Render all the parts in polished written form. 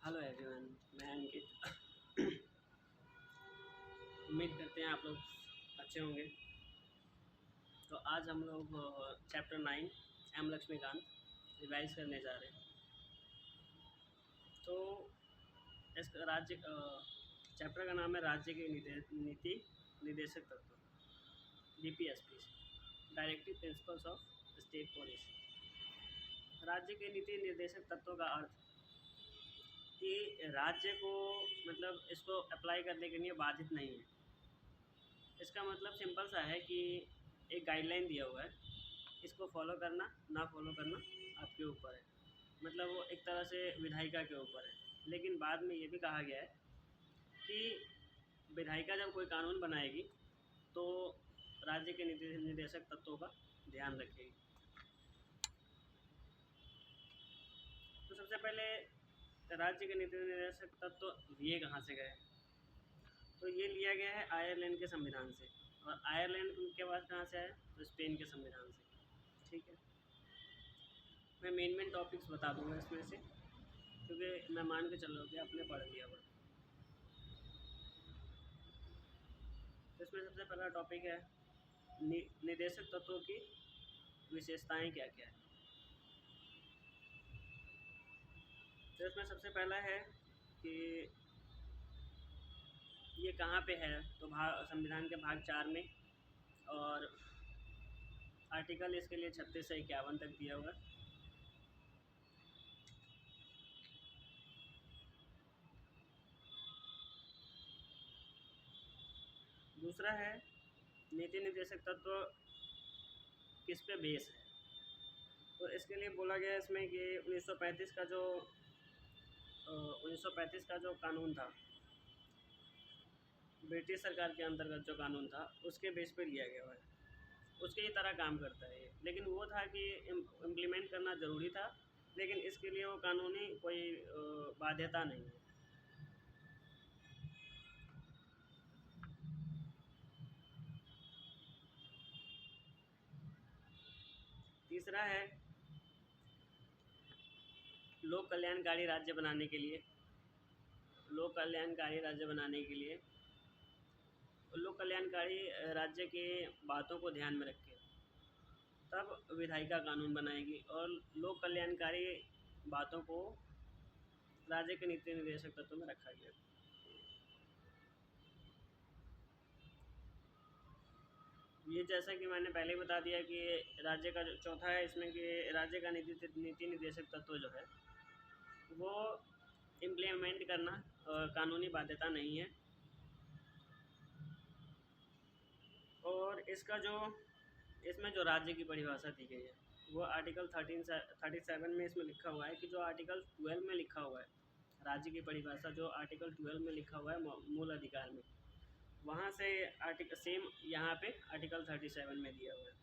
Hello everyone, मैं अंकित। उम्मीद करते हैं आप लोग अच्छे होंगे। तो आज हम लोग चैप्टर 9 एम लक्ष्मीकांत रिवाइज करने जा रहे हैं। तो इस राज्य चैप्टर का नाम है राज्य के नीति निर्देशक तत्व, DPSP, directive principles of state policy. राज्य के नीति निर्देशक तत्वों का अर्थ कि राज्य को मतलब इसको अप्लाई करने के लिए बाधित नहीं है। इसका मतलब सिंपल सा है कि एक गाइडलाइन दिया हुआ है, इसको फॉलो करना ना फॉलो करना आपके ऊपर है। मतलब वो एक तरह से विधायिका के ऊपर है। लेकिन बाद में ये भी कहा गया है कि विधायिका जब कोई कानून बनाएगी तो राज्य के निर्देशक तत्वों का ध्यान रखेगी। तो सबसे पहले राज्य के नीति निर्देशक तत्व लिए कहाँ से गए? तो ये लिया गया है आयरलैंड के संविधान से, और आयरलैंड के बाद कहाँ से आया? तो स्पेन के संविधान से। ठीक है, मैं मेन टॉपिक्स बता दूंगा इसमें से, क्योंकि मैं मान के चल रहा हूँ कि आपने पढ़ लिया हुआ। तो इसमें सबसे पहला टॉपिक है निर्देशक तत्वों की विशेषताएं क्या क्या है। तो इसमें सबसे पहला है कि ये कहाँ पे है? तो संविधान के भाग 4 में, और आर्टिकल इसके लिए 36 से 51 तक दिया हुआ है। दूसरा है नीति निर्देशक तत्व किस पे बेस है? तो इसके लिए बोला गया है इसमें कि 1935 का जो कानून था, ब्रिटिश सरकार के अंतर्गत जो कानून था, उसके बेस पे लिया गया है। उसके ही तरह काम करता है ये, लेकिन वो था कि इम्प्लीमेंट करना ज़रूरी था, लेकिन इसके लिए वो कानूनी कोई बाध्यता नहीं है। तीसरा है लोक कल्याणकारी राज्य बनाने के लिए, लोक कल्याणकारी राज्य के बातों को ध्यान में रखें तब विधायिका कानून बनाएगी, और लोक कल्याणकारी बातों को राज्य के नीति निर्देशक तत्व में रखा गया। ये जैसा कि मैंने पहले बता दिया कि राज्य का जो चौथा है इसमें कि राज्य का नीति निर्देशक तत्व जो है वो इम्प्लीमेंट करना कानूनी बाध्यता नहीं है। और इसमें जो राज्य की परिभाषा दी गई है वो आर्टिकल 37 में इसमें लिखा हुआ है कि जो आर्टिकल 12 में लिखा हुआ है राज्य की परिभाषा, जो आर्टिकल 12 में लिखा हुआ है मूल अधिकार में, वहाँ से आर्टिकल सेम यहाँ पे आर्टिकल 37 में दिया हुआ है।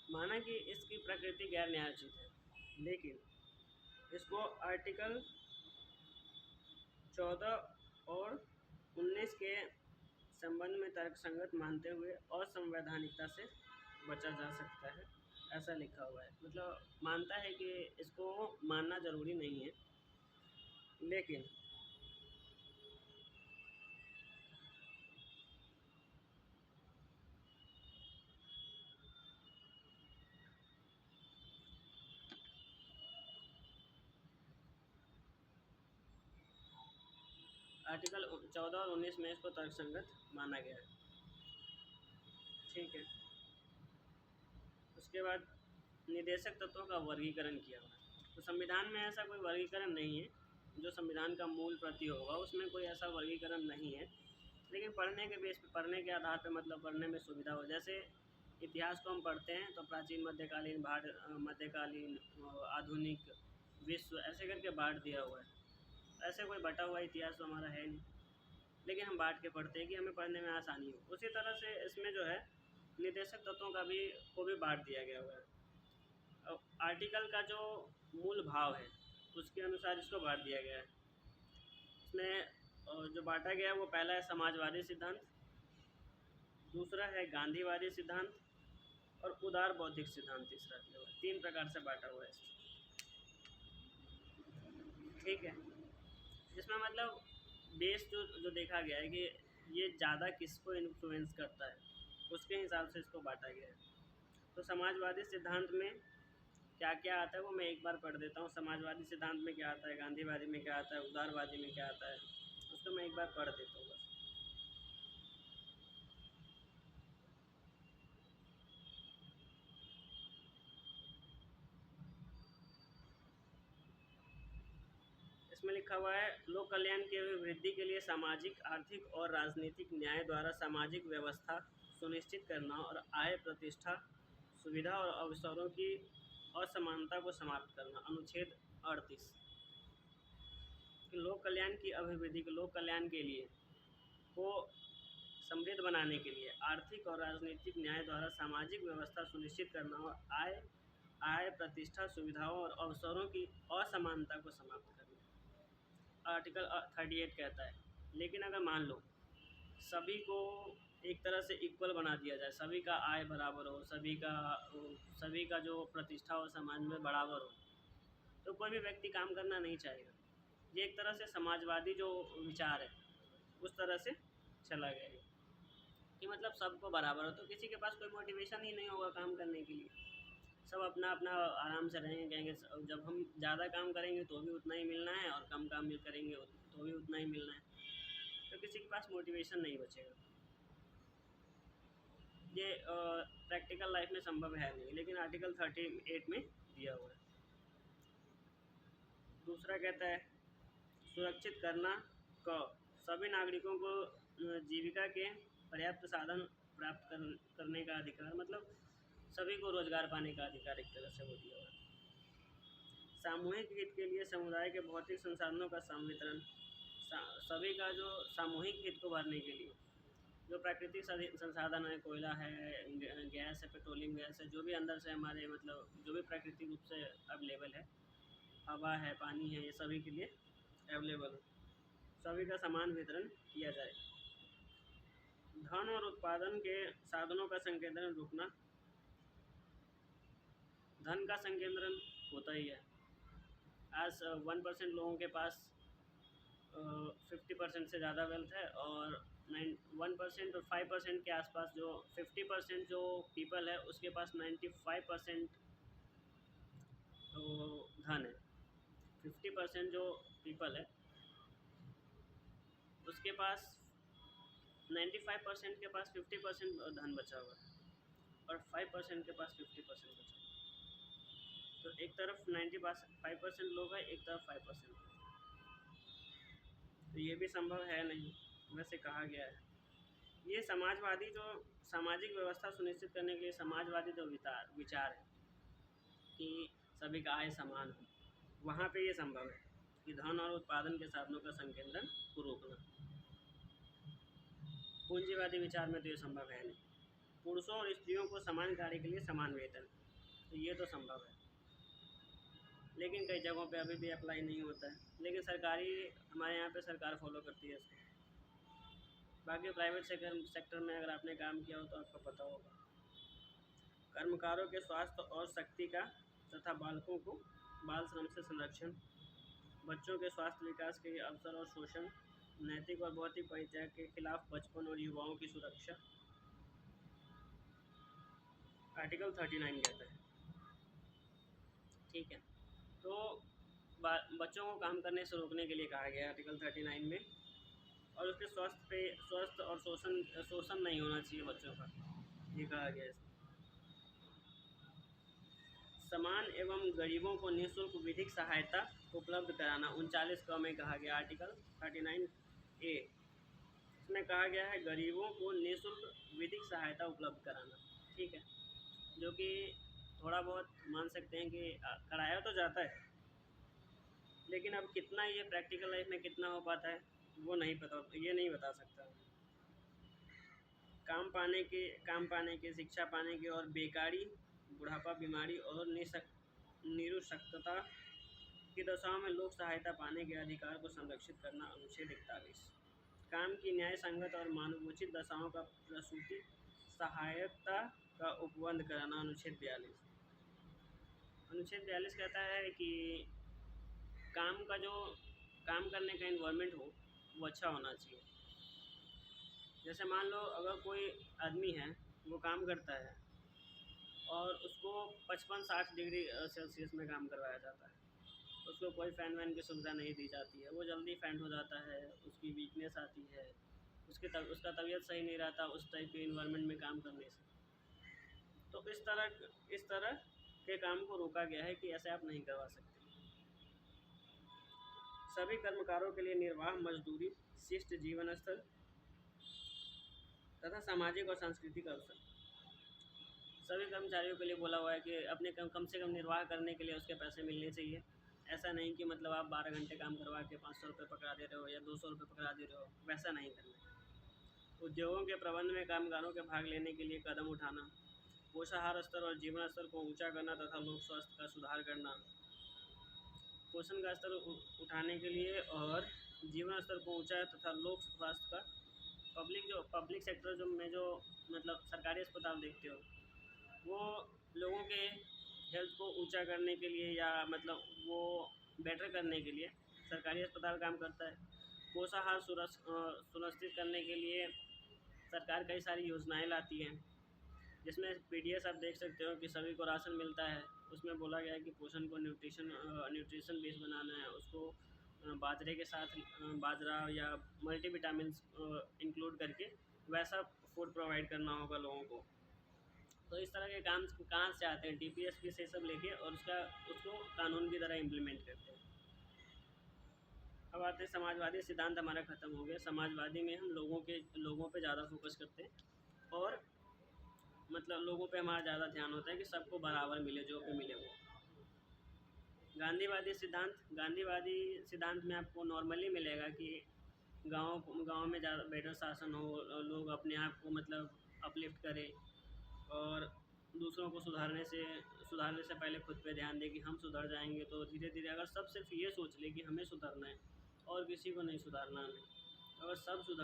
माना कि इसकी प्रकृति गैर न्यायोचित है, लेकिन इसको आर्टिकल 14 और 19 के संबंध में तर्कसंगत मानते हुए असंवैधानिकता से बचा जा सकता है, ऐसा लिखा हुआ है। मतलब मानता है कि इसको मानना ज़रूरी नहीं है, लेकिन आर्टिकल 14 और 19 में इसको तर्कसंगत माना गया है। ठीक है, उसके बाद निर्देशक तत्वों का वर्गीकरण किया हुआ है। तो संविधान में ऐसा कोई वर्गीकरण नहीं है, जो संविधान का मूल प्रति होगा उसमें कोई ऐसा वर्गीकरण नहीं है, लेकिन पढ़ने के बेस पे, पढ़ने के आधार पे, मतलब पढ़ने में सुविधा हो। जैसे इतिहास को हम पढ़ते हैं तो प्राचीन, मध्यकालीन, मध्यकालीन, आधुनिक, विश्व, ऐसे करके बांट दिया हुआ है। ऐसे कोई बटा हुआ इतिहास तो हमारा है नहीं, लेकिन हम बांट के पढ़ते हैं कि हमें पढ़ने में आसानी हो। उसी तरह से इसमें जो है निर्देशक तत्वों का भी को भी बांट दिया गया हुआ है। अब आर्टिकल का जो मूल भाव है उसके अनुसार इसको बांट दिया गया है। इसमें जो बांटा गया है वो पहला है समाजवादी सिद्धांत, दूसरा है गांधीवादी सिद्धांत और उदार बौद्धिक सिद्धांत तीसरा दिया हुआ है। 3 प्रकार से बांटा हुआ है इसको, ठीक है। जिसमें मतलब बेस जो देखा गया है कि ये ज़्यादा किसको इन्फ्लुएंस करता है उसके हिसाब से इसको बांटा गया है। तो समाजवादी सिद्धांत में क्या क्या आता है वो मैं एक बार पढ़ देता हूँ। समाजवादी सिद्धांत में क्या आता है, गांधीवादी में क्या आता है, उदारवादी में क्या आता है, उसको मैं एक बार पढ़ देता हूँ बस। इसमें लिखा हुआ है लोक कल्याण की अभिवृद्धि के लिए सामाजिक, आर्थिक और राजनीतिक न्याय द्वारा सामाजिक व्यवस्था सुनिश्चित करना और आय, प्रतिष्ठा, सुविधा और अवसरों की असमानता को समाप्त करना। अनुच्छेद 38 लोक कल्याण की अभिवृद्धि के लोक कल्याण के लिए को समृद्ध बनाने के लिए आर्थिक और राजनीतिक न्याय द्वारा सामाजिक व्यवस्था सुनिश्चित करना और आय, प्रतिष्ठा, सुविधाओं और अवसरों की असमानता को समाप्त करना। आर्टिकल 38 कहता है लेकिन अगर मान लो सभी को एक तरह से इक्वल बना दिया जाए, सभी का आय बराबर हो, सभी का जो प्रतिष्ठा और समाज में बराबर हो, तो कोई भी व्यक्ति काम करना नहीं चाहेगा। ये एक तरह से समाजवादी जो विचार है उस तरह से चला गया है कि मतलब सबको बराबर हो, तो किसी के पास कोई मोटिवेशन ही नहीं होगा काम करने के लिए। सब अपना अपना आराम से रहेंगे, कहेंगे जब हम ज़्यादा काम करेंगे तो भी उतना ही मिलना है और कम काम करेंगे तो भी उतना ही मिलना है, तो किसी के पास मोटिवेशन नहीं बचेगा। ये प्रैक्टिकल लाइफ में संभव है नहीं, लेकिन आर्टिकल 38 में दिया हुआ है। दूसरा कहता है सुरक्षित करना क सभी नागरिकों को जीविका के पर्याप्त साधन प्राप्त करने का अधिकार, मतलब सभी को रोजगार पाने का अधिकार एक तरह से वो दिया हुआ है। सामूहिक हित के लिए समुदाय के भौतिक संसाधनों का संवितरण, सभी का जो सामूहिक हित को भरने के लिए जो प्राकृतिक संसाधन है, कोयला है, गैस है, पेट्रोलियम गैस है, जो भी अंदर से हमारे मतलब जो भी प्राकृतिक रूप से अवेलेबल है, हवा है, पानी है, ये सभी के लिए अवेलेबल है, सभी का समान वितरण किया जाए। धन और उत्पादन के साधनों का संकेंद्रण रुकना, धन का संकेंद्रण होता ही है। आज 1% लोगों के पास 50% से ज़्यादा वेल्थ है और 1% और 5% के आसपास जो 50% जो पीपल है उसके पास 95% धन है। 50% जो पीपल है उसके पास 95% के पास 50% धन बचा हुआ है और 5% के पास 50% बचा हुआ है। तो एक तरफ 95% लोग हैं, एक तरफ 5%, तो ये भी संभव है नहीं, वैसे कहा गया है। ये समाजवादी जो सामाजिक व्यवस्था सुनिश्चित करने के लिए समाजवादी जो विचार है कि सभी का आय समान हो, वहाँ पे ये संभव है कि धन और उत्पादन के साधनों का संकेंद्रण को रोकना। पूंजीवादी विचार में तो ये संभव है नहीं। पुरुषों और स्त्रियों को समान कार्य के लिए समान वेतन, तो ये तो संभव है, लेकिन कई जगहों पे अभी भी अप्लाई नहीं होता है। लेकिन सरकारी हमारे यहाँ पे सरकार फॉलो करती है इसको। बाकी प्राइवेट सेक्टर में अगर आपने काम किया हो तो आपको पता होगा। कर्मकारों के स्वास्थ्य और शक्ति का तथा बालकों को बाल श्रम से संरक्षण, बच्चों के स्वास्थ्य विकास के अवसर और शोषण, नैतिक और भौतिक परित्याग के खिलाफ बचपन और युवाओं की सुरक्षा, आर्टिकल 39 कहता है। ठीक है, तो बच्चों को काम करने से रोकने के लिए कहा गया है आर्टिकल 39 में, और उसके स्वस्थ और शोषण नहीं होना चाहिए बच्चों का, ये कहा गया है। समान एवं गरीबों को निःशुल्क विधिक सहायता उपलब्ध कराना 39 क में कहा गया आर्टिकल 39A। इसमें कहा गया है गरीबों को निःशुल्क विधिक सहायता उपलब्ध कराना, ठीक है, जो कि थोड़ा बहुत मान सकते हैं कि कराया तो जाता है, लेकिन अब कितना ये प्रैक्टिकल लाइफ में कितना हो पाता है वो नहीं पता, ये नहीं बता सकता। काम पाने के, शिक्षा पाने के और बेकारी, बुढ़ापा, बीमारी और निरुशक्तता की दशाओं में लोक सहायता पाने के अधिकार को संरक्षित करना। अनुच्छेद 41। काम की न्याय संगत और मानवोचित दशाओं का प्रसूति सहायता का उपबंध कराना। अनुच्छेद 42। अनुच्छेद 42 कहता है कि काम का जो काम करने का इन्वायरमेंट हो वो अच्छा होना चाहिए। जैसे मान लो अगर कोई आदमी है, वो काम करता है और उसको 55-60 डिग्री सेल्सियस में काम करवाया जाता है, उसको कोई फ़ैन वैन की सुविधा नहीं दी जाती है, वो जल्दी फैंट हो जाता है, उसकी वीकनेस आती है, उसका तबीयत सही नहीं रहता उस टाइप के इन्वायरमेंट में काम करने से। तो इस तरह के काम को रोका गया है कि ऐसे आप नहीं करवा सकते। सभी कर्मकारों के लिए निर्वाह मजदूरी, शिष्ट जीवन स्तर तथा सामाजिक और सांस्कृतिक अवसर। सभी कर्मचारियों के लिए बोला हुआ है कि अपने कम से कम निर्वाह करने के लिए उसके पैसे मिलने चाहिए। ऐसा नहीं कि मतलब आप 12 घंटे काम करवा के 500 रुपये पकड़ा दे रहे हो या 200 रुपये पकड़ा दे रहे हो, वैसा नहीं करना। उद्योगों के प्रबंध में कामगारों के भाग लेने के लिए कदम उठाना, पोषाहार स्तर और जीवन स्तर को ऊंचा करना तथा लोक स्वास्थ्य का सुधार करना। पोषण का स्तर उठाने के लिए और जीवन स्तर को ऊंचा तथा लोक स्वास्थ्य का, पब्लिक सेक्टर जो मतलब सरकारी अस्पताल देखते हो, वो लोगों के हेल्थ को ऊंचा करने के लिए या मतलब वो बेटर करने के लिए सरकारी अस्पताल काम करता है। पोषाहार सुनिश्चित करने के लिए सरकार कई सारी योजनाएं लाती हैं, जिसमें पीडीएस आप देख सकते हो कि सभी को राशन मिलता है। उसमें बोला गया है कि पोषण को न्यूट्रिशन बेस बनाना है, उसको बाजरे के साथ बाजरा या मल्टीविटामिन्स इंक्लूड करके वैसा फूड प्रोवाइड करना होगा लोगों को। तो इस तरह के काम कहाँ से आते हैं? डीपीएसपी से सब लेके और उसको कानून की तरह इम्प्लीमेंट करते हैं। अब आते हैं समाजवादी सिद्धांत। हमारा ख़त्म हो गया। समाजवादी में हम लोगों पे ज़्यादा फोकस करते हैं और मतलब लोगों पे हमारा ज़्यादा ध्यान होता है कि सबको बराबर मिले, जो पे मिले वो। गांधीवादी सिद्धांत में आपको नॉर्मली मिलेगा कि गांव में ज़्यादा बेटर शासन हो, लोग अपने आप को मतलब अपलिफ्ट करें और दूसरों को सुधारने से पहले खुद पे ध्यान दें कि हम सुधर जाएंगे। तो धीरे धीरे अगर सब सिर्फ ये सोच ले कि हमें सुधरना है और किसी को नहीं सुधारना हमें, अगर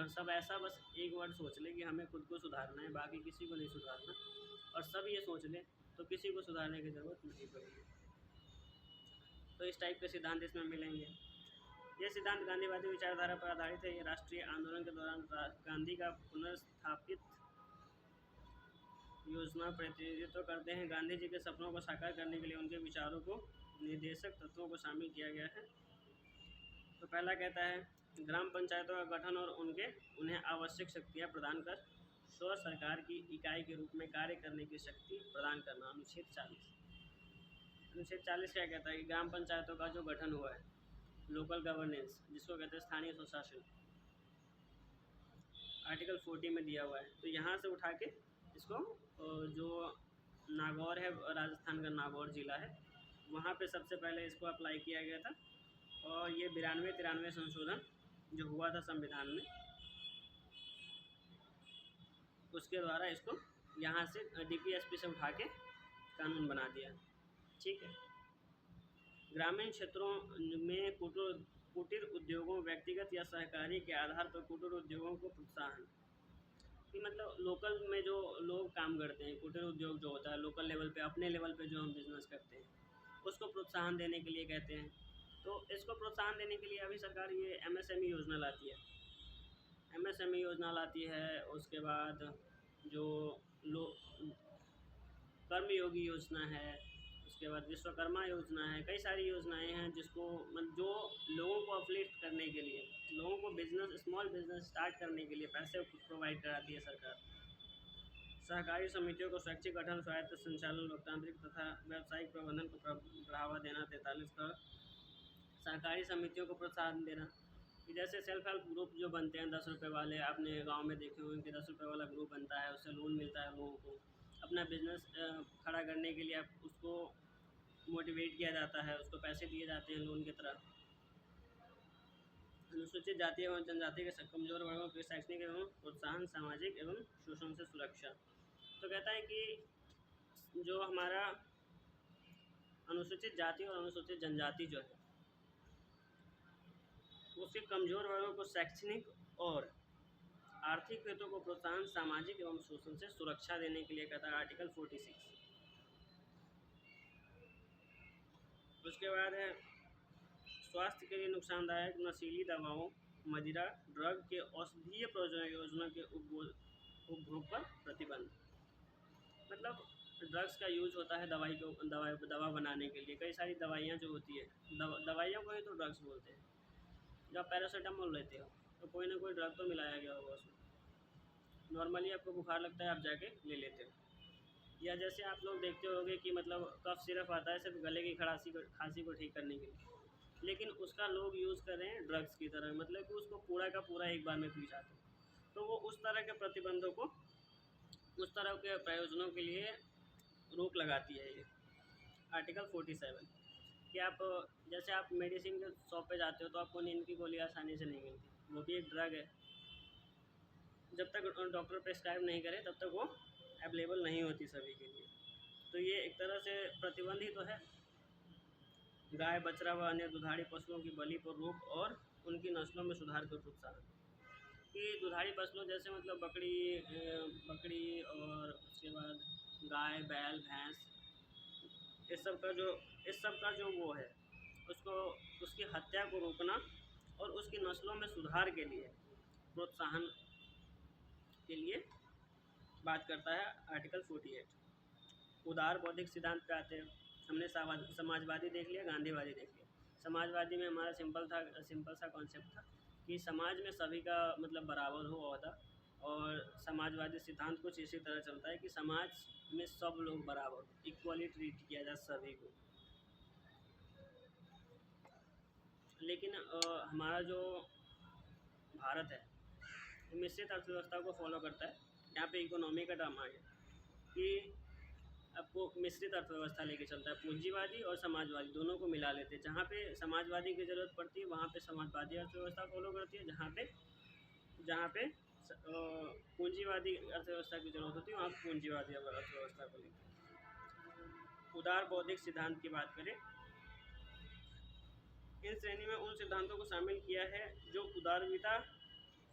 सब ऐसा बस एक वर्ड सोच ले कि हमें खुद को सुधारना है, बाकी किसी को नहीं सुधारना, और सब ये सोच ले तो किसी को सुधारने की ज़रूरत नहीं पड़ेगी। तो इस टाइप के सिद्धांत इसमें मिलेंगे। ये सिद्धांत गांधीवादी विचारधारा पर आधारित है। ये राष्ट्रीय आंदोलन के दौरान गांधी का पुनर्स्थापित योजना प्रतिनिधित्व करते हैं। गांधी जी के सपनों को साकार करने के लिए उनके विचारों को निर्देशक तत्वों को शामिल किया गया है। तो पहला कहता है ग्राम पंचायतों का गठन और उन्हें आवश्यक शक्तियाँ प्रदान कर स्व सरकार की इकाई के रूप में कार्य करने की शक्ति प्रदान करना। अनुच्छेद 40। अनुच्छेद 40 क्या कहता है कि ग्राम पंचायतों का जो गठन हुआ है, लोकल गवर्नेंस जिसको कहते हैं स्थानीय सुशासन, आर्टिकल 40 में दिया हुआ है। तो यहाँ से उठा के इसको जो नागौर है, राजस्थान का नागौर ज़िला है, वहाँ पे सबसे पहले इसको अप्लाई किया गया था। और ये 92-93 संशोधन जो हुआ था संविधान में, उसके द्वारा इसको यहाँ से डीपीएसपी से उठा के कानून बना दिया। ठीक है। ग्रामीण क्षेत्रों में कुटीर उद्योगों, व्यक्तिगत या सहकारी के आधार पर कुटीर उद्योगों को प्रोत्साहन, कि मतलब लोकल में जो लोग काम करते हैं, कुटीर उद्योग जो होता है लोकल लेवल पे, अपने लेवल पे जो हम बिज़नेस करते हैं, उसको प्रोत्साहन देने के लिए कहते हैं। तो इसको प्रोत्साहन देने के लिए अभी सरकार ये एमएसएमई योजना लाती है। एमएसएमई योजना लाती है। उसके बाद जो कर्मयोगी योजना है, उसके बाद विश्वकर्मा योजना है, कई सारी योजनाएं हैं जिसको जो लोगों को अपलिफ्ट करने के लिए, लोगों को स्मॉल बिजनेस स्टार्ट करने के लिए पैसे प्रोवाइड कराती है सरकार। सहकारी समितियों को स्वैच्छिक गठन, स्वायत्त संचालन, लोकतांत्रिक तथा व्यावसायिक प्रबंधन को बढ़ावा देना। 43 का सहकारी समितियों को प्रोत्साहन देना, कि जैसे सेल्फ हेल्प ग्रुप जो बनते हैं 10 रुपये वाले, आपने गांव में देखे होंगे कि 10 रुपये वाला ग्रुप बनता है, उससे लोन मिलता है लोगों को अपना बिजनेस खड़ा करने के लिए। आप उसको मोटिवेट किया जाता है, उसको पैसे दिए जाते हैं लोन की तरह। अनुसूचित जाति एवं जनजाति के कमजोर वर्गों के शैक्षणिक एवं प्रोत्साहन, सामाजिक एवं शोषण से सुरक्षा। तो कहता है कि जो हमारा अनुसूचित जाति और अनुसूचित जनजाति जो है उसके कमजोर वर्गों को शैक्षणिक और आर्थिक हितों को प्रोत्साहन, सामाजिक एवं शोषण से सुरक्षा देने के लिए कहता है आर्टिकल 46। उसके बाद है स्वास्थ्य के लिए नुकसानदायक नशीली दवाओं, मदिरा, ड्रग के औषधीय प्रयोजनों के उपभोग पर प्रतिबंध। मतलब ड्रग्स का यूज होता है दवा बनाने के लिए। कई सारी दवाइयाँ जो होती है, दवाइयों को ही तो ड्रग्स बोलते हैं। जब आप पैरासीटामोल लेते हो तो कोई ना कोई ड्रग तो मिलाया गया होगा उसमें। नॉर्मली आपको बुखार लगता है, आप जाके ले लेते हो। या जैसे आप लोग देखते होंगे कि मतलब कफ सिरप आता है सिर्फ गले की खांसी को ठीक करने के लिए, लेकिन उसका लोग यूज़ कर रहे हैं ड्रग्स की तरह, मतलब कि उसको पूरा का पूरा एक बार में पी जाते हैं। तो वो उस तरह के प्रतिबंधों को, उस तरह के प्रयोजनों के लिए रोक लगाती है ये आर्टिकल 47। कि आप जैसे आप मेडिसिन के शॉप पे जाते हो तो आपको नींद की गोली आसानी से नहीं मिलती, वो भी एक ड्रग है। जब तक डॉक्टर प्रेस्क्राइब नहीं करे तब तक वो अवेलेबल नहीं होती सभी के लिए। तो ये एक तरह से प्रतिबंध ही तो है। गाय, बछड़ा व अन्य दुधारी पशुओं की बलि पर रोक और उनकी नस्लों में सुधार को प्रोत्साहन। कि दुधारी फसलों जैसे मतलब बकरी और उसके बाद गाय, बैल, भैंस, इस सब का जो वो है उसको, उसकी हत्या को रोकना और उसकी नस्लों में सुधार के लिए प्रोत्साहन के लिए बात करता है आर्टिकल 48। उदार बौद्धिक सिद्धांत पे आते हैं। हमने समाजवादी देख लिया, गांधीवादी देख लिया। समाजवादी में हमारा सिंपल सा कॉन्सेप्ट था कि समाज में सभी का मतलब बराबर हो ओहदा, और समाजवादी सिद्धांत कुछ इसी तरह चलता है कि समाज में सब लोग बराबर हो, इक्वली ट्रीट किया जाए सभी को। लेकिन हमारा जो भारत है मिश्रित अर्थव्यवस्था को फॉलो करता है। यहाँ पे इकोनॉमी का टर्म आ गया कि आपको मिश्रित अर्थव्यवस्था लेके चलता है। पूंजीवादी और समाजवादी दोनों को मिला लेते हैं। जहाँ पे समाजवादी की ज़रूरत पड़ती है वहाँ पे समाजवादी अर्थव्यवस्था फॉलो करती है, जहाँ पे पूंजीवादी अर्थव्यवस्था की ज़रूरत होती है वहाँ पूंजीवादी अर्थव्यवस्था को लेते हैं। उदार बौद्धिक सिद्धांत की बात करें, इन श्रेणी में उन सिद्धांतों को शामिल किया है जो उदारविता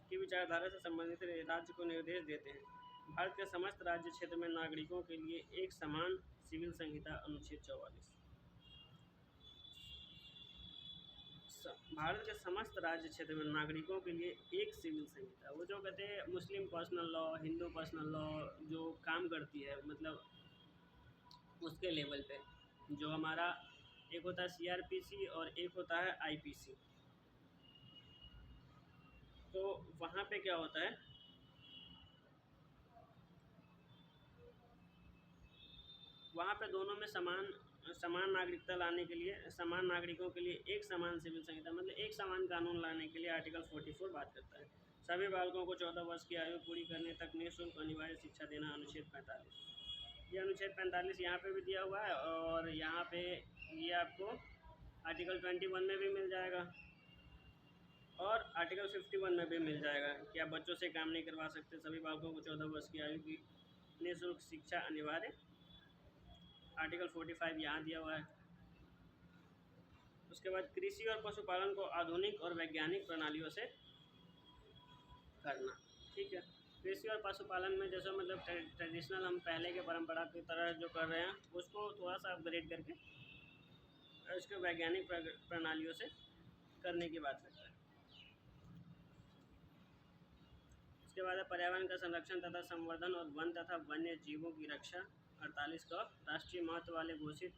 की विचारधारा से संबंधित राज्य को निर्देश देते हैं। भारत के समस्त राज्य क्षेत्र में नागरिकों के लिए एक समान सिविल संहिता, अनुच्छेद 44। भारत के समस्त राज्य क्षेत्र में नागरिकों के लिए एक सिविल संहिता, वो जो कहते हैं Muslim personal law, Hindu personal law जो काम करती है मतलब उसके लेवल पे, जो हमारा एक होता है CRPC और एक होता है IPC। तो वहाँ पे क्या होता है, वहाँ पे दोनों में समान नागरिकता लाने के लिए, समान नागरिकों के लिए एक समान सिविल संहिता मतलब एक समान कानून लाने के लिए आर्टिकल 44 बात करता है। सभी बालकों को 14 वर्ष की आयु पूरी करने तक निःशुल्क अनिवार्य शिक्षा देना, अनुच्छेद 45। ये अनुच्छेद 45 यहाँ पे भी दिया हुआ है और यहाँ पे ये आपको आर्टिकल 21 में भी मिल जाएगा और आर्टिकल 51 में भी मिल जाएगा कि आप बच्चों से काम नहीं करवा सकते। सभी बालकों को 14 वर्ष की आयु की निःशुल्क शिक्षा अनिवार्य, आर्टिकल 45 यहाँ दिया हुआ है। उसके बाद कृषि और पशुपालन को आधुनिक और वैज्ञानिक प्रणालियों से करना। ठीक है, कृषि और पशुपालन में जैसे मतलब ट्रेडिशनल हम पहले के परंपरा की तरह जो कर रहे हैं उसको थोड़ा सा अपग्रेड करके उसके वैज्ञानिक प्रणालियों से करने की बात करता है। उसके बाद है पर्यावरण का संरक्षण तथा संवर्धन और वन तथा वन्य जीवों की रक्षा, 48 का राष्ट्रीय महत्व वाले घोषित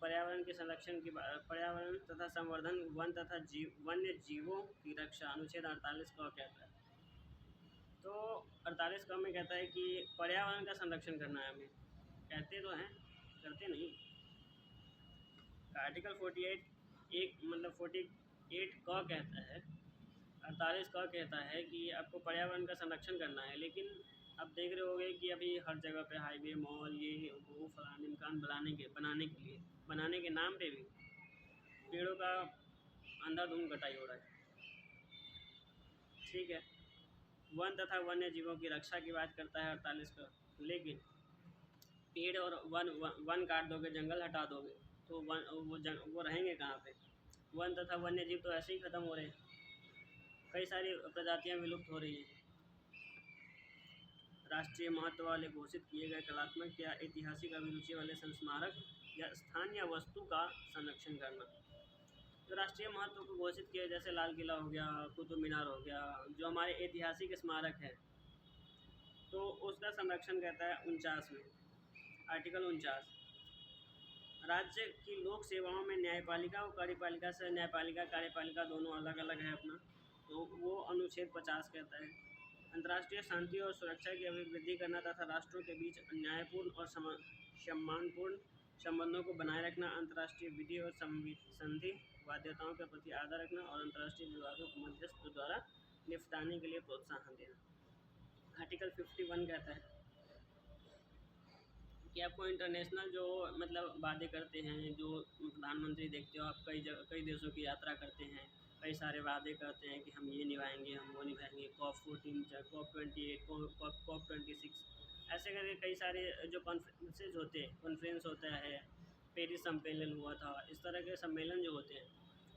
पर्यावरण के संरक्षण की, पर्यावरण तथा संवर्धन, वन तथा वन्य जीवों की रक्षा, अनुच्छेद 48 का कहता है। तो 48 का में कहता है कि पर्यावरण का संरक्षण करना है हमें, कहते तो हैं करते नहीं। आर्टिकल 48 48 का कहता है, 48 का कहता है कि आपको पर्यावरण का संरक्षण करना है। लेकिन आप देख रहे होंगे कि अभी हर जगह पे हाईवे, मॉल, ये वो फलाने मकान बनाने के नाम पे भी पेड़ों का अंधाधुंध कटाई हो रहा है। ठीक है। वन तथा वन्य जीवों की रक्षा की बात करता है 48 का। लेकिन पेड़ और वन काट दोगे, जंगल हटा दोगे, तो वो रहेंगे कहाँ पे? वन तथा वन्य जीव तो ऐसे ही ख़त्म हो रहे हैं, कई सारी प्रजातियाँ विलुप्त हो रही हैं। राष्ट्रीय महत्व वाले घोषित किए गए कलात्मक या ऐतिहासिक अभिरुचि वाले संस्मारक या स्थान या वस्तु का संरक्षण करना। तो राष्ट्रीय महत्व को घोषित किया, जैसे लाल किला हो गया, कुतुब मीनार हो गया, जो हमारे ऐतिहासिक स्मारक है, तो उसका संरक्षण कहता है 49 में, आर्टिकल 49। राज्य की लोक सेवाओं में न्यायपालिका और कार्यपालिका से, न्यायपालिका कार्यपालिका दोनों अलग अलग है अपना, तो वो अनुच्छेद 50 कहता है। अंतर्राष्ट्रीय शांति और सुरक्षा की अभिवृद्धि करना तथा राष्ट्रों के बीच न्यायपूर्ण और सम्मानपूर्ण संबंधों को बनाए रखना, अंतर्राष्ट्रीय विधि और संधि बाध्यताओं के प्रति आदर रखना और अंतर्राष्ट्रीय विवादों को मध्यस्थ द्वारा निपटाने के लिए प्रोत्साहन देना। आर्टिकल 51 कहता है कि आपको इंटरनेशनल जो मतलब वादे करते हैं, जो प्रधानमंत्री देखते हो आप कई देशों की यात्रा करते हैं, कई सारे वादे करते हैं कि हम ये निभाएंगे, हम वो निभाएंगे, COP 14, COP 28, COP 26, ऐसे करके कई सारे जो कॉन्फ्रेंस होता है, पेरिस सम्मेलन हुआ था, इस तरह के सम्मेलन जो होते हैं,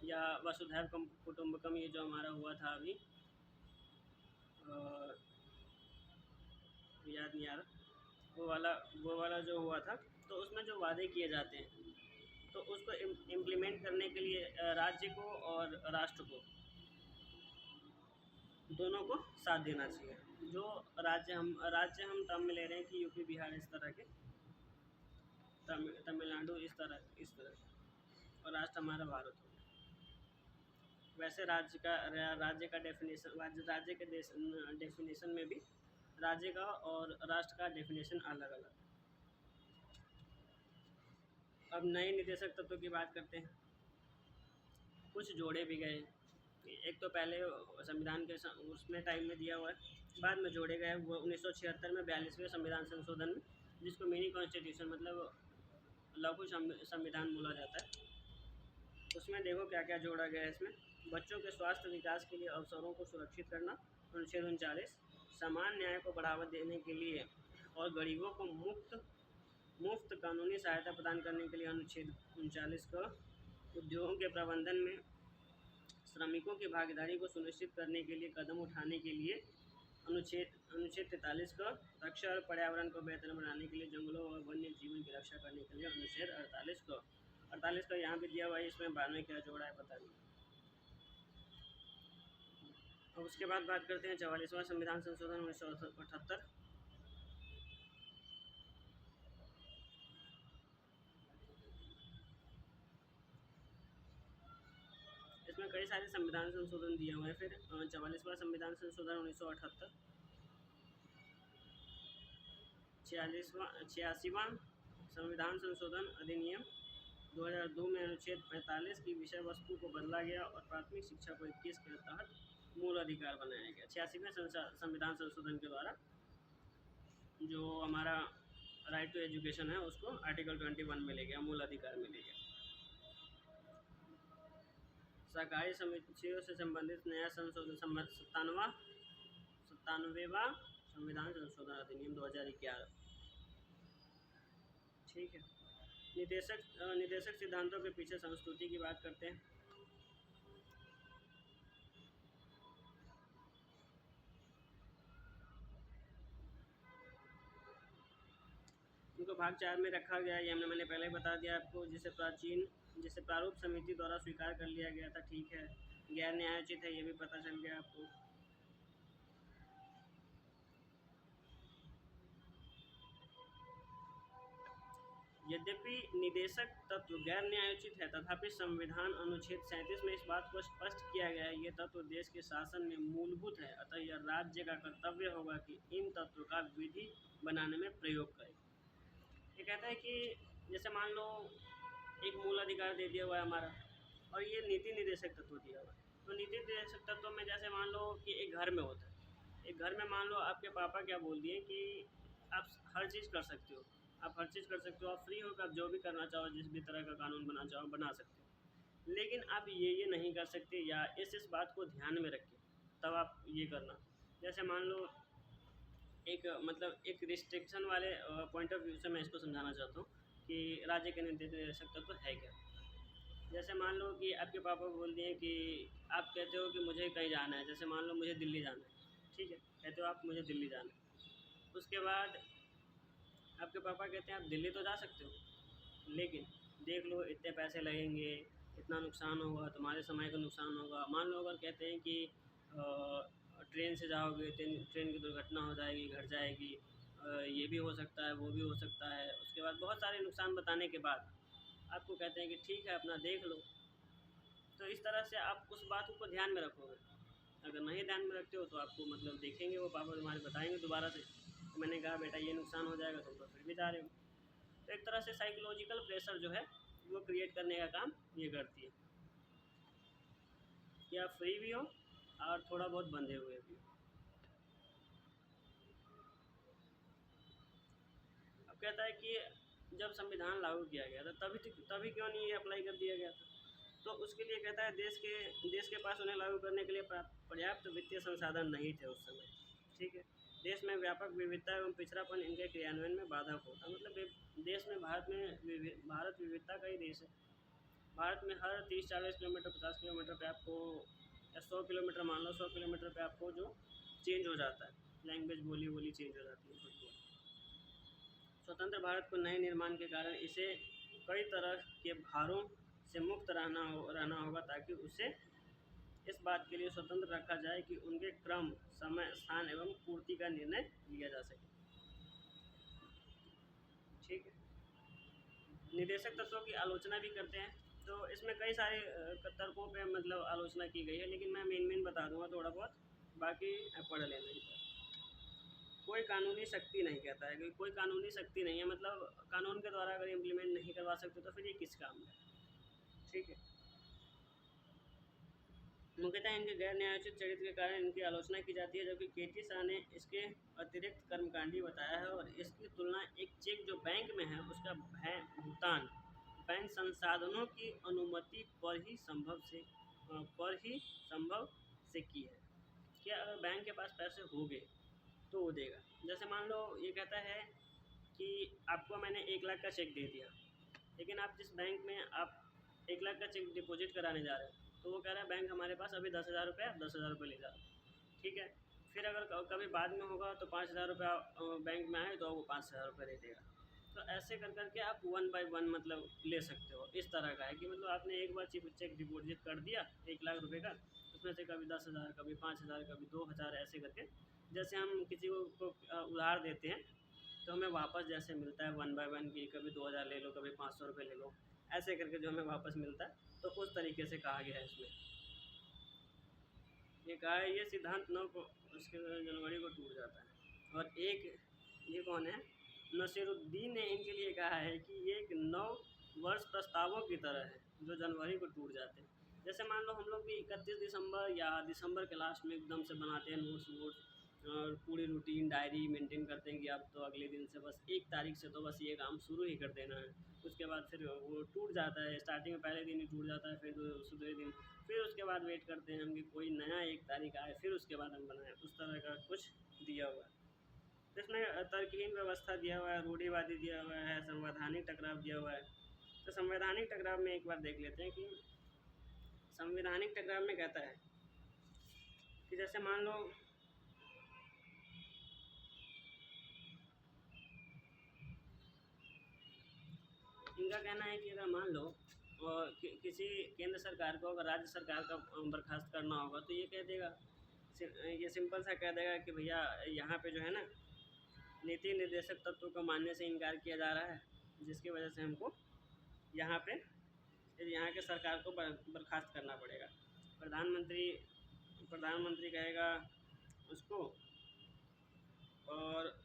या वसुधैव कुटुंबकम ये जो हमारा हुआ था अभी, याद नहीं आ रहा, वो वाला जो हुआ था, तो उसमें जो वादे किए जाते हैं, तो उसको इम्प्लीमेंट करने के लिए राज्य को और राष्ट्र को दोनों को साथ देना चाहिए। जो राज्य हम टर्म में ले रहे हैं कि यूपी बिहार इस तरह के, तमिलनाडु इस तरह, और राष्ट्र हमारा भारत हो गया। वैसे राज्य का डेफिनेशन, राज्य के डेफिनेशन में भी राज्य का और राष्ट्र का डेफिनेशन अलग अलग। अब नए निदेशक तत्वों की बात करते हैं। कुछ जोड़े भी गए, एक तो पहले संविधान के उसमें टाइम में दिया हुआ है, बाद में जोड़े गए। वो 1976 में 42वें संविधान संशोधन में, जिसको मिनी कॉन्स्टिट्यूशन मतलब लघु संविधान बोला जाता है, उसमें देखो क्या क्या जोड़ा गया है इसमें। बच्चों के स्वास्थ्य विकास के लिए अवसरों को सुरक्षित करना, अनुच्छेद 39। समान न्याय को बढ़ावा देने के लिए और गरीबों को मुफ्त कानूनी सहायता प्रदान करने के लिए, अनुच्छेद 39 का। उद्योगों के प्रबंधन में श्रमिकों की भागीदारी को सुनिश्चित करने के लिए कदम उठाने के लिए, अनुच्छेद 43 का। रक्षा और पर्यावरण को बेहतर बनाने के लिए जंगलों और वन्य जीवन की रक्षा करने के लिए, अनुच्छेद 48 का यहाँ भी दिया हुआ है, इसमें बाद में क्या जोड़ा है पता नहीं। अब उसके बाद बात करते हैं 44वां संविधान संशोधन 1978। इसमें कई सारे संविधान संशोधन दिए हुए हैं। फिर 44वां संविधान संशोधन 1978, 86वां संविधान संशोधन अधिनियम 2002 में अनुच्छेद 45 की विषय वस्तु को बदला गया और प्राथमिक शिक्षा को 21 के तहत मूल अधिकार बनाया गया। 86वें संविधान संशोधन के द्वारा जो हमारा राइट टू एजुकेशन है उसको आर्टिकल 21 में ले गया, मूल अधिकार में ले गया। सरकारी समितियों से संबंधित नया संशोधन 97वां संविधान संशोधन अधिनियम 2011। ठीक है। निदेशक सिद्धांतों के पीछे संस्कृति की बात करते हैं। इनको भाग 4 में रखा गया है, ये मैंने पहले ही बता दिया आपको। जिसे प्रारूप समिति द्वारा स्वीकार कर लिया गया था, ठीक है। गैर न्यायोचित है, ये भी पता चल गया आपको। यद्यपि निदेशक तत्व गैर न्यायोचित है, तथापि संविधान अनुच्छेद 37 में इस बात को स्पष्ट किया गया है, ये तत्व देश के शासन में मूलभूत है, अतः यह राज्य का कर्तव्य होगा कि इन तत्वों का विधि बनाने में प्रयोग करे। ये कहता है कि जैसे मान लो एक मूल अधिकार दे दिया हुआ है हमारा, और ये नीति निदेशक तत्व दिया हुआ है, तो नीति निदेशक तत्व में जैसे मान लो कि एक घर में होता है, एक घर में मान लो आपके पापा क्या बोल दिए कि आप हर चीज़ कर सकते हो, आप हर चीज़ कर सकते हो, आप फ्री हो, आप जो भी करना चाहो, जिस भी तरह का कानून बनाना चाहो बना सकते हो, लेकिन आप ये नहीं कर सकते, या इस बात को ध्यान में रखें तब आप ये करना। जैसे मान लो एक मतलब एक रिस्ट्रिक्शन वाले पॉइंट ऑफ व्यू से मैं इसको समझाना चाहता हूँ कि राज्य के निदेशक तत्व है क्या। जैसे मान लो कि आपके पापा बोल दिए कि आप कहते हो कि मुझे कहीं जाना है, जैसे मान लो मुझे दिल्ली जाना है, ठीक है, कहते हो आप मुझे दिल्ली जाना है। उसके बाद आपके पापा कहते हैं आप दिल्ली तो जा सकते हो, लेकिन देख लो इतने पैसे लगेंगे, इतना नुकसान होगा, तुम्हारे समय का नुकसान होगा। मान लो अगर कहते हैं कि ट्रेन से जाओगे, ट्रेन की दुर्घटना हो जाएगी, घट जाएगी, ये भी हो सकता है, वो भी हो सकता है। उसके बाद बहुत सारे नुकसान बताने के बाद आपको कहते हैं कि ठीक है अपना देख लो। तो इस तरह से आप उस बात को ध्यान में रखोगे। अगर नहीं ध्यान में रखते हो तो आपको मतलब देखेंगे वो पापा तुम्हारे बताएंगे दोबारा से, तो मैंने कहा बेटा ये नुकसान हो जाएगा, तुम तो फिर भी जा रहे हो। तो एक तरह से साइकोलॉजिकल प्रेशर जो है वो क्रिएट करने का काम ये करती है कि आप फ्री भी हो और थोड़ा बहुत बंधे हुए भी हो। अब कहता है कि जब संविधान लागू किया गया था तभी क्यों नहीं ये अप्लाई कर दिया गया था। तो उसके लिए कहता है देश के पास उन्हें लागू करने के लिए पर्याप्त वित्तीय संसाधन नहीं थे उस समय, ठीक है। देश में व्यापक विविधता एवं पिछड़ापन इनके क्रियान्वयन में बाधक होता, मतलब देश में भारत विविधता का ही देश है। भारत में हर 30-40 किलोमीटर 50 किलोमीटर पे आपको, या 100 किलोमीटर मान लो, 100 किलोमीटर पे आपको जो चेंज हो जाता है, लैंग्वेज बोली चेंज हो जाती है थोड़ी बहुत। स्वतंत्र भारत को नए निर्माण के कारण इसे कई तरह के भारों से मुक्त रहना होगा ताकि उसे इस बात के लिए स्वतंत्र रखा जाए कि उनके क्रम, समय, स्थान एवं पूर्ति का निर्णय लिया जा सके, ठीक है। निदेशक तत्वों की आलोचना भी करते हैं, तो इसमें कई सारे तर्कों पे मतलब आलोचना की गई है, लेकिन मैं मेन बता दूंगा थोड़ा बहुत, बाकी पढ़ लेना ही था। कोई कानूनी शक्ति नहीं, कहता है कि कोई कानूनी शक्ति नहीं है, मतलब कानून के द्वारा अगर इम्प्लीमेंट नहीं करवा सकते तो फिर ये किस काम है, ठीक है। मुख्यतः इनके गैर न्यायोचित चरित्र के कारण इनकी आलोचना की जाती है, जबकि केटी शाह ने इसके अतिरिक्त कर्मकांडी बताया है और इसकी तुलना एक चेक जो बैंक में है उसका भुगतान बैंक संसाधनों की अनुमति पर ही संभव से की है कि अगर बैंक के पास पैसे हो गए तो वो देगा। जैसे मान लो ये कहता है कि आपको मैंने 1 लाख का चेक दे दिया, लेकिन आप जिस बैंक में आप 1 लाख का चेक डिपॉजिट कराने जा रहे हो तो वो कह रहा है बैंक हमारे पास अभी 10,000 रुपये, आप 10,000 रुपये ले जाओ, ठीक है। फिर अगर कभी बाद में होगा तो 5,000 रुपया बैंक में आए तो वो 5,000 रुपये दे देगा। तो ऐसे कर करके आप 1 बाय 1 मतलब ले सकते हो। इस तरह का है कि मतलब आपने एक बार चेक डिपॉजिट कर दिया 1 लाख रुपये का, उसमें से कभी 10,000, कभी 5,000, कभी 2,000, ऐसे करके जैसे हम किसी को उधार देते हैं तो हमें वापस जैसे मिलता है 1 बाय 1 की, कभी 2,000 ले लो, कभी 500 रुपये ले लो, ऐसे करके जो हमें वापस मिलता है, तो उस तरीके से कहा गया है इसमें। ये कहा है ये सिद्धांत 9 को उसके जनवरी को टूट जाता है। और एक ये कौन है, नसीरुद्दीन ने इनके लिए कहा है कि ये एक 9 वर्ष प्रस्तावों की तरह है जो जनवरी को टूट जाते हैं। जैसे मान लो हम लोग भी 31 दिसंबर या दिसंबर के लास्ट में एकदम से बनाते हैं नोट्स वोट्स और पूरी रूटीन डायरी मेंटेन करते हैं कि अब तो अगले दिन से बस 1 तारीख से तो बस ये काम शुरू ही कर देना है। उसके बाद फिर वो टूट जाता है, स्टार्टिंग में पहले दिन ही टूट जाता है, फिर दूसरे दिन, फिर उसके बाद वेट करते हैं हम कि कोई नया 1 तारीख आए, फिर उसके बाद हम बनाएं। उस तरह का कुछ दिया हुआ है। तो इसमें तर्कहीन व्यवस्था दिया हुआ है, रूढ़िवादी दिया हुआ है, संवैधानिक टकराव दिया हुआ है। तो संवैधानिक टकराव में एक बार देख लेते हैं कि संवैधानिक टकराव में कहता है कि जैसे मान लो इनका कहना है कि अगर मान लो किसी केंद्र सरकार को अगर राज्य सरकार का बर्खास्त करना होगा तो ये कह देगा, ये सिंपल सा कह देगा कि भैया यहाँ पे जो है ना नीति निर्देशक तत्व को मानने से इनकार किया जा रहा है, जिसकी वजह से हमको यहाँ पे यहाँ के सरकार को बर्खास्त करना पड़ेगा। प्रधानमंत्री प्रधानमंत्री कहेगा उसको, और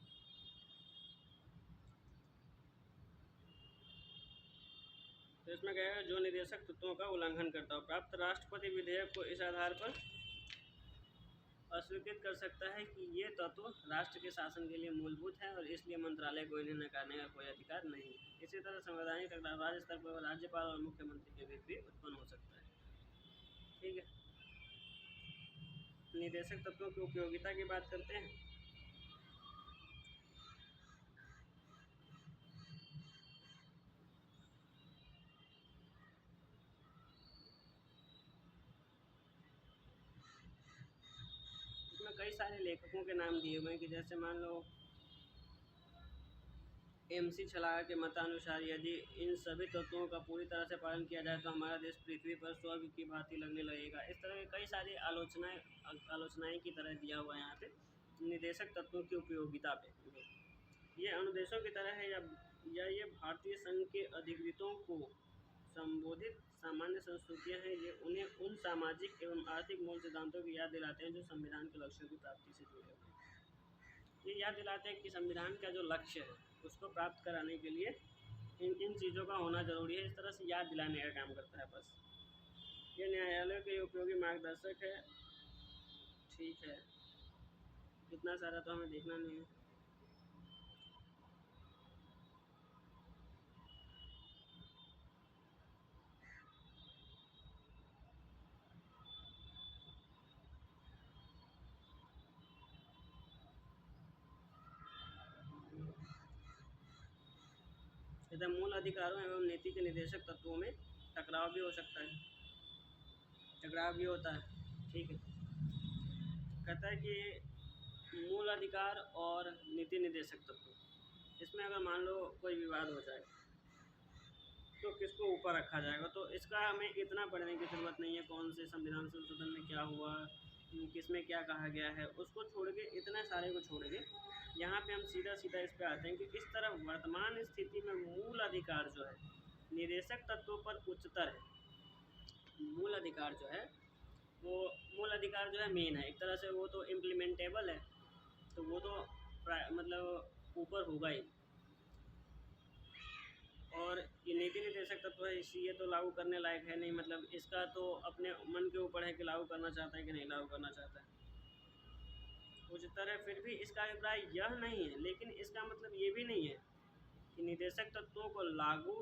तो इसमें कहेगा जो निदेशक तत्वों का उल्लंघन करता हो प्राप्त राष्ट्रपति विधेयक को इस आधार पर अस्वीकृत कर सकता है कि ये तत्व राष्ट्र के शासन के लिए मूलभूत है और इसलिए मंत्रालय को इन्हें नकारने का कोई अधिकार नहीं है। इसी तरह संवैधानिक टकराव राज्य स्तर पर राज्यपाल और मुख्यमंत्री के बीच भी उत्पन्न हो सकता है, ठीक है। निदेशक तत्वों की उपयोगिता की बात करते हैं। इसमें कई सारे लेखकों के नाम दिए हुए हैं कि जैसे मान लो MC छलाह के मतानुसार यदि इन सभी तत्वों का पूरी तरह से पालन किया जाए तो हमारा देश पृथ्वी पर स्वर्ग की भांति लगने लगेगा। इस तरह के कई सारी आलोचनाएं की तरह दिया हुआ है यहाँ पे निदेशक तत्वों की उपयोगिता पे। ये अनुदेशों की तरह है या ये भारतीय संघ के अधिकृतों को संबोधित सामान्य संस्कृतियाँ हैं। ये उन्हें उन सामाजिक एवं आर्थिक मूल सिद्धांतों की याद दिलाते हैं जो संविधान के लक्ष्यों की प्राप्ति से जुड़े हुए हैं। ये याद दिलाते हैं कि संविधान का जो लक्ष्य है उसको प्राप्त कराने के लिए इन चीज़ों का होना जरूरी है। इस तरह से याद दिलाने का काम करता है बस। ये न्यायालयों के उपयोगी मार्गदर्शक है। ठीक है, इतना सारा तो हमें देखना नहीं है। तथा मूल अधिकारों एवं नीति के निदेशक तत्वों में टकराव भी हो सकता है, टकराव भी होता है। ठीक है, कहता है कि मूल अधिकार और नीति निदेशक तत्व, इसमें अगर मान लो कोई विवाद हो जाए तो किसको ऊपर रखा जाएगा। तो इसका हमें इतना पढ़ने की ज़रूरत नहीं है कौन से संविधान संशोधन में क्या हुआ, किस में क्या कहा गया है, उसको छोड़ के इतने सारे को छोड़ के यहाँ पे हम सीधा सीधा इस पे आते हैं कि इस तरह वर्तमान स्थिति में मूल अधिकार जो है निदेशक तत्वों पर उच्चतर है। मूल अधिकार जो है वो मूल अधिकार जो है मेन है, एक तरह से वो तो इम्प्लीमेंटेबल है, तो वो तो मतलब ऊपर होगा ही। और ये नीति निर्देशक तत्व है इसी, ये तो लागू करने लायक है नहीं, मतलब इसका तो अपने मन के ऊपर है कि लागू करना चाहता है कि नहीं लागू करना चाहता है। उच्चतर है, फिर भी इसका अभिप्राय यह नहीं है, लेकिन इसका मतलब ये भी नहीं है कि निदेशक तत्वों को लागू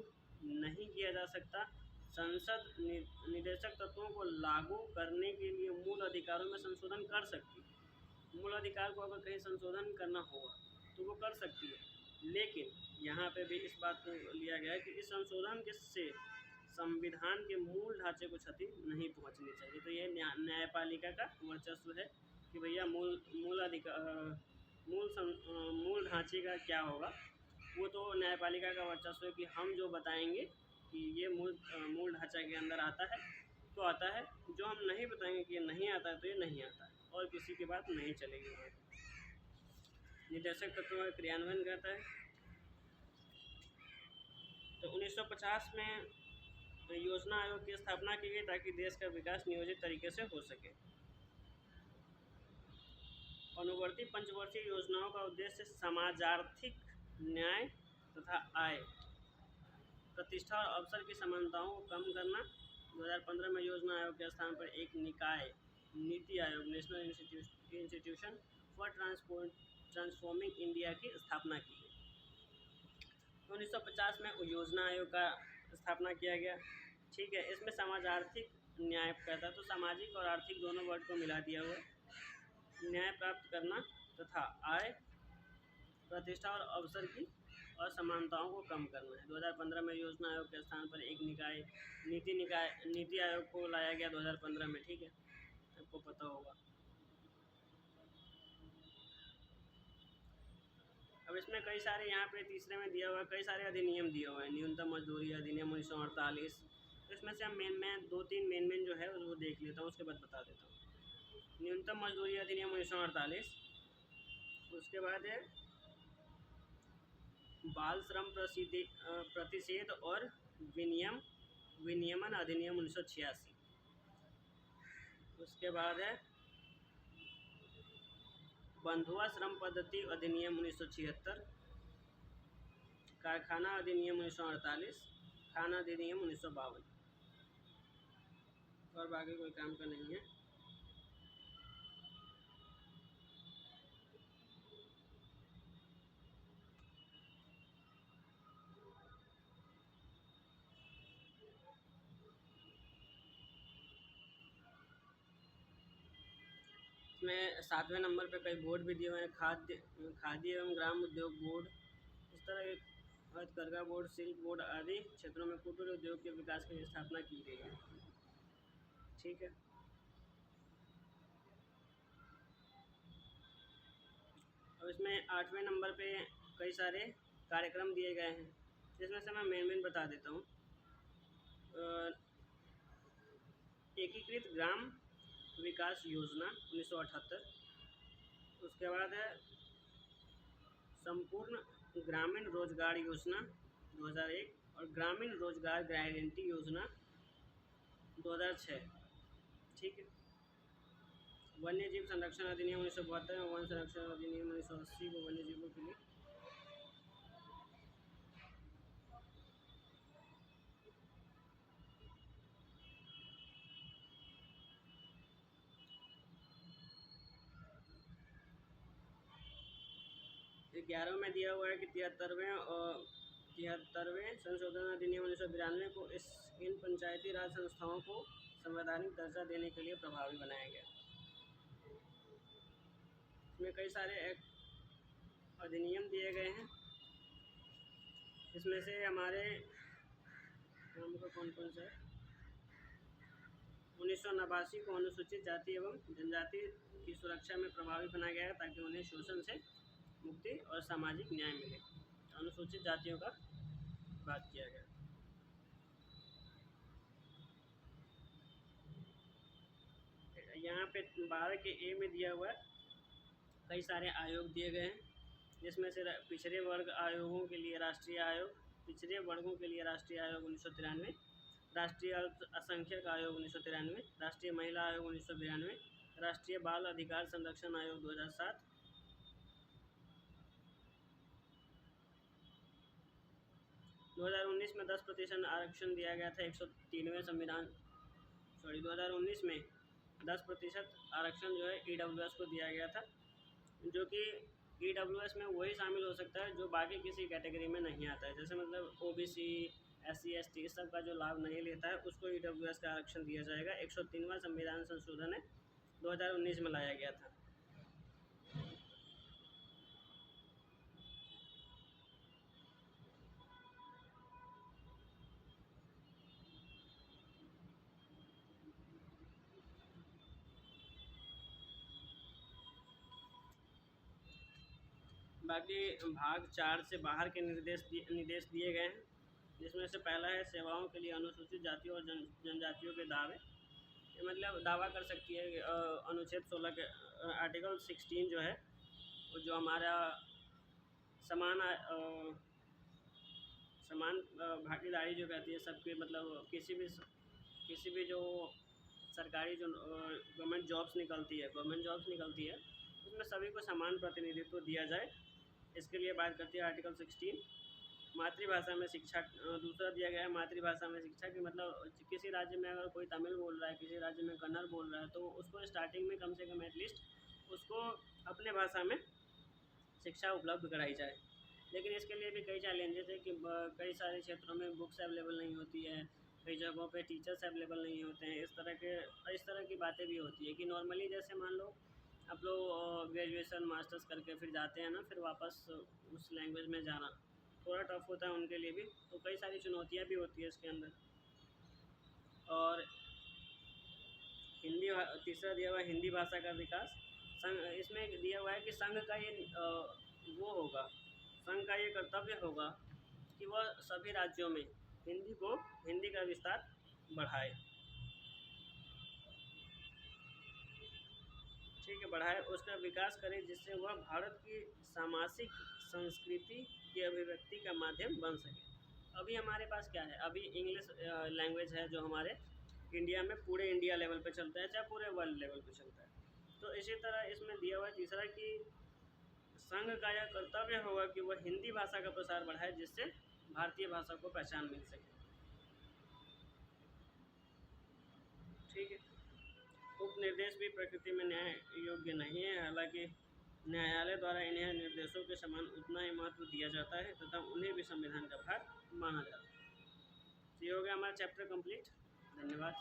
नहीं किया जा सकता। संसद निदेशक तत्वों को लागू करने के लिए मूल अधिकारों में संशोधन कर सकती है। मूल अधिकार को अगर कहीं संशोधन करना होगा तो वो कर सकती है, लेकिन यहाँ पे भी इस बात को लिया गया है कि इस संशोधन के से संविधान के मूल ढांचे को क्षति नहीं पहुँचनी चाहिए। तो ये न्यायपालिका का वर्चस्व है कि भैया मूल ढांचे का क्या होगा, वो तो न्यायपालिका का वर्चस्व है कि हम जो बताएंगे कि ये मूल ढांचा के अंदर आता है तो आता है, जो हम नहीं बताएंगे कि ये नहीं आता है तो ये नहीं आता है, और किसी की बात नहीं चलेगी वहाँ पर। निदेशक तत्वों का क्रियान्वयन कहता है तो 1950 में योजना आयोग की स्थापना की गई ताकि देश का विकास नियोजित तरीके से हो सके। अनुवर्ती पंचवर्षीय योजनाओं का उद्देश्य समाजार्थिक न्याय तथा आय, प्रतिष्ठा और अवसर की समानताओं को कम करना। 2015 में योजना आयोग के स्थान पर एक निकाय NITI Aayog national institution for transforming India की स्थापना की गई। 1950 में योजना आयोग का स्थापना किया गया। ठीक है, इसमें समाज आर्थिक न्याय कहता है, तो सामाजिक और आर्थिक दोनों वर्ग को मिला दिया हुआ न्याय प्राप्त करना तथा आय, प्रतिष्ठा और अवसर की असमानताओं को कम करना है। 2015 में योजना आयोग के स्थान पर एक नीति आयोग को लाया गया 2015 में। ठीक है, सबको पता होगा। अब इसमें कई सारे यहाँ पे तीसरे में दिया हुआ है, कई सारे अधिनियम दिए हुए हैं। न्यूनतम मजदूरी अधिनियम 1948, तो इसमें से हम दो तीन मेन जो है वो देख लेता हूँ, उसके बाद बता देता हूँ। न्यूनतम मजदूरी अधिनियम 1948, उसके बाद है बाल श्रम प्रतिषेध और विनियमन अधिनियम 1986, उसके बाद है बंधुआ श्रम पद्धति अधिनियम 1976, कारखाना अधिनियम 1948, खाना अधिनियम 1952, और बाकी कोई काम का नहीं है। इसमें 7वें नंबर पे कई बोर्ड भी दिए हुए हैं, खाद्य एवं ग्राम उद्योग बोर्ड, इस तरह के हथकरघा बोर्ड, सिल्क बोर्ड आदि क्षेत्रों में कुटीर उद्योग के विकास की स्थापना की गई है। ठीक है। अब इसमें 8वें नंबर पे कई सारे कार्यक्रम दिए गए हैं, जिसमें से मैं मेन बता देता हूँ। एकीकृत ग्राम विकास योजना 1978, उसके बाद है संपूर्ण ग्रामीण रोजगार योजना 2001 और ग्रामीण रोजगार गारंटी योजना 2006। ठीक है। वन्य जीव संरक्षण अधिनियम 1972 में वन संरक्षण अधिनियम 1980 को वन्य जीवों के लिए ग्यारह में दिया हुआ है कि 73वें संशोधन अधिनियम 1992 को इन पंचायती राज संस्थाओं को संवैधानिक दर्जा देने के लिए प्रभावी बनाया गया। इसमें कई सारे अधिनियम दिए गए हैं, इसमें से हमारे नाम का कौन कौन सा है। 1989 को अनुसूचित जाति एवं जनजाति की सुरक्षा में प्रभावी बनाया गया है, ताकि उन्हें शोषण से मुक्ति और सामाजिक न्याय मिले। अनुसूचित जातियों का बात किया गया। यहाँ पे 12 के ए में दिया हुआ है, कई सारे आयोग दिए गए हैं, जिसमें से पिछड़े वर्ग आयोगों के लिए राष्ट्रीय आयोग, पिछड़े वर्गों के लिए राष्ट्रीय आयोग 1993, राष्ट्रीय अल्पसंख्यक आयोग 1993, राष्ट्रीय महिला आयोग 1992, राष्ट्रीय बाल अधिकार संरक्षण आयोग 2007, 2019 में 10% आरक्षण दिया गया था 103वें संविधान 2019 में 10% आरक्षण जो है EWS को दिया गया था, जो कि EWS में वही शामिल हो सकता है जो बाकी किसी कैटेगरी में नहीं आता है। जैसे मतलब OBC, SC, ST इस सब का जो लाभ नहीं लेता है उसको EWS का आरक्षण दिया जाएगा। 103वां संविधान संशोधन है 2019 में लाया गया था। बाकी भाग 4 से बाहर के निर्देश दिए गए हैं, जिसमें से पहला है सेवाओं के लिए अनुसूचित जातियों और जनजातियों के दावे। ये मतलब दावा कर सकती है अनुच्छेद 16 के आर्टिकल 16 जो है, जो हमारा समान भागीदारी जो कहती है सबके, मतलब किसी भी जो सरकारी जो गवर्नमेंट जॉब्स निकलती है उसमें सभी को समान प्रतिनिधित्व दिया जाए, इसके लिए बात करती है आर्टिकल 16। मातृभाषा में शिक्षा दूसरा दिया गया है, मातृभाषा में शिक्षा की मतलब किसी राज्य में अगर कोई तमिल बोल रहा है, किसी राज्य में कन्नड़ बोल रहा है, तो उसको स्टार्टिंग में कम से कम एटलीस्ट उसको अपने भाषा में शिक्षा उपलब्ध कराई जाए। लेकिन इसके लिए भी कई चैलेंजेस है कि कई सारे क्षेत्रों में बुक्स अवेलेबल नहीं होती है, कई जगहों पे टीचर्स अवेलेबल नहीं होते हैं, इस तरह की बातें भी होती है कि नॉर्मली जैसे मान लो आप लोग ग्रेजुएशन मास्टर्स करके फिर जाते हैं ना, फिर वापस उस लैंग्वेज में जाना थोड़ा टफ होता है उनके लिए भी, तो कई सारी चुनौतियाँ भी होती है इसके अंदर। और तीसरा दिया हुआ है हिंदी भाषा का विकास। इसमें दिया हुआ है कि संघ का ये कर्तव्य होगा कि वह सभी राज्यों में हिंदी का विस्तार बढ़ाए। ठीक है, बढ़ाए, उसका विकास करे, जिससे वह भारत की सामाजिक संस्कृति की अभिव्यक्ति का माध्यम बन सके। अभी हमारे पास क्या है, अभी इंग्लिश लैंग्वेज है जो हमारे इंडिया में पूरे इंडिया लेवल पे चलता है, चाहे पूरे वर्ल्ड लेवल पे चलता है। तो इसी तरह इसमें दिया हुआ है तीसरा कि संघ का यह कर्तव्य होगा कि वह हिंदी भाषा का प्रसार बढ़ाए, जिससे भारतीय भाषा को पहचान मिल सके। ठीक है। उपनिर्देश भी प्रकृति में न्याय योग्य नहीं है, हालांकि न्यायालय द्वारा इन्हें निर्देशों के समान उतना ही महत्व दिया जाता है तथा उन्हें भी संविधान का भाग माना जाता है। तो ये हो गया हमारा चैप्टर कंप्लीट। धन्यवाद।